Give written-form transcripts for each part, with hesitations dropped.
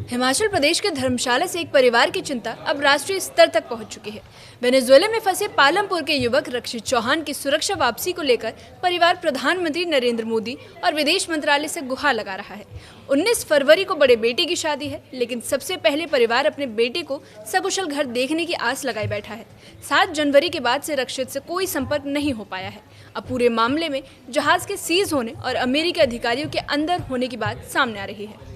हिमाचल प्रदेश के धर्मशाला से एक परिवार की चिंता अब राष्ट्रीय स्तर तक पहुंच चुकी है। वेनेजुएला में फंसे पालमपुर के युवक रक्षित चौहान की सुरक्षा वापसी को लेकर परिवार प्रधानमंत्री नरेंद्र मोदी और विदेश मंत्रालय से गुहार लगा रहा है। 19 फरवरी को बड़े बेटे की शादी है, लेकिन सबसे पहले परिवार अपने बेटे को सकुशल घर देखने की आस लगाए बैठा है। 7 जनवरी के बाद से रक्षित से कोई संपर्क नहीं हो पाया है। अब पूरे मामले में जहाज के सीज होने और अमेरिकी अधिकारियों के अंदर होने की बात सामने आ रही है।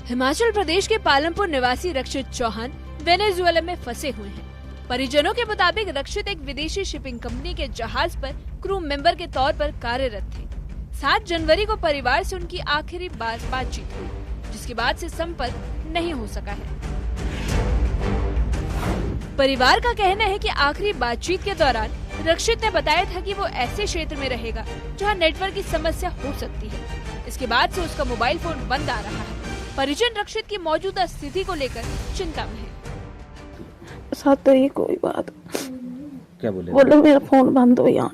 हिमाचल प्रदेश के पालमपुर निवासी रक्षित चौहान वेनेजुएला में फंसे हुए हैं। परिजनों के मुताबिक रक्षित एक विदेशी शिपिंग कंपनी के जहाज पर क्रू मेंबर के तौर पर कार्यरत थे। 7 जनवरी को परिवार से उनकी आखिरी बातचीत हुई, जिसके बाद से संपर्क नहीं हो सका है। परिवार का कहना है कि आखिरी बातचीत के दौरान रक्षित ने बताया था कि वो ऐसे क्षेत्र में रहेगा जहां नेटवर्क की समस्या हो सकती है। इसके बाद से उसका मोबाइल फोन बंद आ रहा है। परिजन रक्षित की मौजूदा स्थिति को लेकर चिंता में है। साथ तो ये कोई बात क्या बोले? बोलो मेरा फोन बंद हो यहाँ,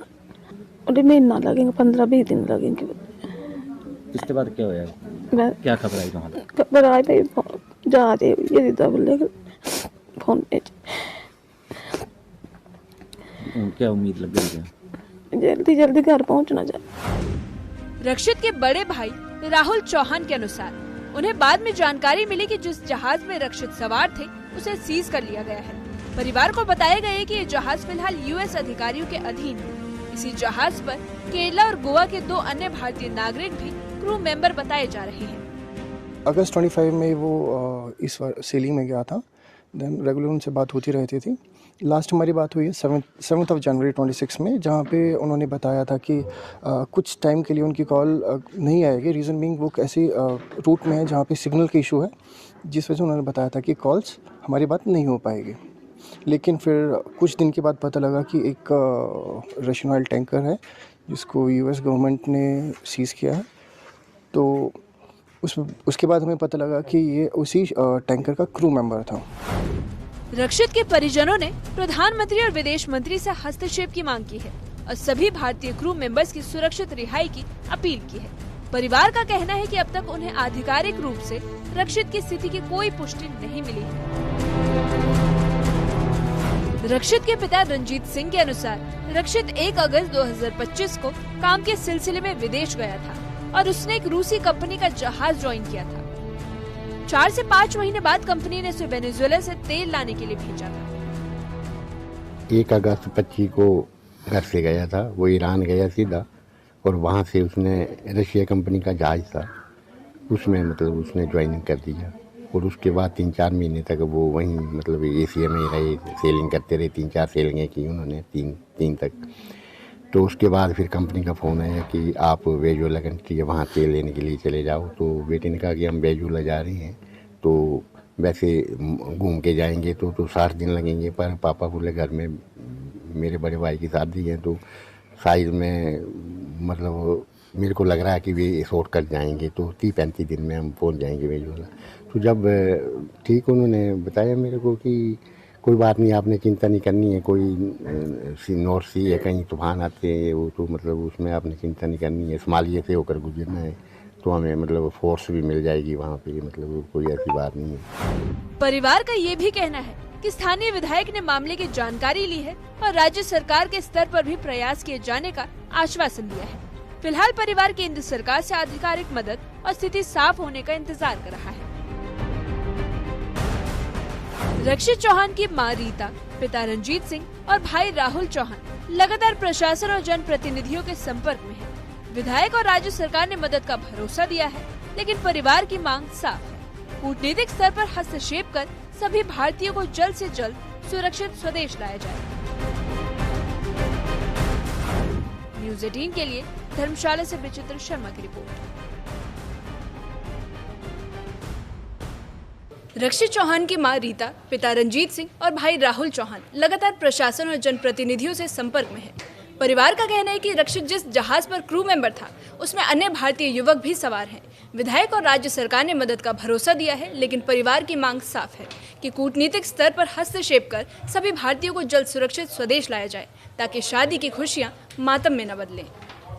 बोले महीना लगेंगे, 15-20 दिन लगेंगे। इसके बाद क्या होया? क्या खबर आई तुम्हारे? खबर आई भाई जा रहे ये बोले फोन पे। क्या उम्मीद लग गई है? जल्दी जल्दी घर पहुँचना चाहिए। रक्षित के बड़े भाई राहुल चौहान के अनुसार उन्हें बाद में जानकारी मिली कि जिस जहाज में रक्षित सवार थे उसे सीज कर लिया गया है। परिवार को बताया गया है कि ये जहाज फिलहाल यूएस अधिकारियों के अधीन है। इसी जहाज पर केरला और गोवा के 2 अन्य भारतीय नागरिक भी क्रू मेंबर बताए जा रहे हैं। अगस्त 25 में वो इस बार सेलिंग में गया था। देन रेगुलर उनसे बात होती रहती थी। लास्ट हमारी बात हुई है 7 जनवरी 26 में, जहाँ पे उन्होंने बताया था कि कुछ टाइम के लिए उनकी कॉल नहीं आएगी। रीज़न बीइंग वो ऐसी रूट में है जहाँ पे सिग्नल का इशू है, जिस वजह से उन्होंने बताया था कि कॉल्स हमारी बात नहीं हो पाएगी। लेकिन फिर कुछ दिन के बाद पता लगा कि एक रशियन ऑयल टैंकर है जिसको यूएस गवर्नमेंट ने सीज़ किया है। तो उसके बाद हमें पता लगा कि ये उसी टैंकर का क्रू मेंबर था। रक्षित के परिजनों ने प्रधानमंत्री और विदेश मंत्री से हस्तक्षेप की मांग की है और सभी भारतीय क्रू मेंबर्स की सुरक्षित रिहाई की अपील की है। परिवार का कहना है कि अब तक उन्हें आधिकारिक रूप से रक्षित की स्थिति की कोई पुष्टि नहीं मिली है। रक्षित के पिता रंजीत सिंह के अनुसार रक्षित 1 अगस्त 2025 को काम के सिलसिले में विदेश गया था और उसने एक रूसी कंपनी का जहाज ज्वाइन किया था। 4 से 5 महीने बाद कंपनी ने उसे वेनेजुएला से तेल लाने के लिए भेजा था। 1 अगस्त 25 को घर से गया था, वो ईरान गया सीधा, और वहाँ से उसने रशिया कंपनी का जहाज था उसमें उसने ज्वाइनिंग कर दिया। और उसके बाद 3-4 महीने तक वो वहीं एशिया में ही रहे, सेलिंग करते रहे। 3-4 सेलिंगें की उन्होंने, 3 तक। तो उसके बाद फिर कंपनी का फ़ोन आया कि आप वेनेजुएला कंट्री है, वहाँ तेल लेने के लिए चले जाओ। तो बेटे ने कहा कि हम वेनेजुएला जा रहे हैं, तो वैसे घूम के जाएंगे तो 7 दिन लगेंगे, पर पापा बोले घर में मेरे बड़े भाई की शादी है, तो शायद मैं मेरे को लग रहा है कि वे शॉर्ट कर जाएंगे, तो 30-35 दिन में हम पहुँच जाएंगे वेनेजुएला। तो जब ठीक उन्होंने बताया मेरे को कि कोई बात नहीं, आपने चिंता नहीं करनी है, कोई नॉर्थ सी है, कहीं तूफान आते हैं, वो तो उसमें आपने चिंता नहीं करनी है। सोमालिया से होकर गुजरना है, तो हमें फोर्स भी मिल जाएगी वहाँ पे, कोई ऐसी बात नहीं है। परिवार का ये भी कहना है कि स्थानीय विधायक ने मामले की जानकारी ली है और राज्य सरकार के स्तर पर भी प्रयास किए जाने का आश्वासन दिया है। फिलहाल परिवार केंद्र सरकार से आधिकारिक मदद और स्थिति साफ होने का इंतजार कर रहा है। रक्षित चौहान की मां रीता, पिता रंजीत सिंह और भाई राहुल चौहान लगातार प्रशासन और जनप्रतिनिधियों के संपर्क में हैं। विधायक और राज्य सरकार ने मदद का भरोसा दिया है, लेकिन परिवार की मांग साफ है। कूटनीतिक स्तर पर हस्तक्षेप कर सभी भारतीयों को जल्द से जल्द सुरक्षित स्वदेश लाया जाए। न्यूज़ 18 के लिए धर्मशाला से विचित्र शर्मा की रिपोर्ट। रक्षित चौहान की मां रीता, पिता रंजीत सिंह और भाई राहुल चौहान लगातार प्रशासन और जनप्रतिनिधियों से संपर्क में है। परिवार का कहना है कि रक्षित जिस जहाज पर क्रू मेंबर था उसमें अन्य भारतीय युवक भी सवार हैं। विधायक और राज्य सरकार ने मदद का भरोसा दिया है, लेकिन परिवार की मांग साफ है कि कूटनीतिक स्तर पर हस्तक्षेप कर सभी भारतीयों को जल्द सुरक्षित स्वदेश लाया जाए ताकि शादी की खुशियां मातम में न बदलें।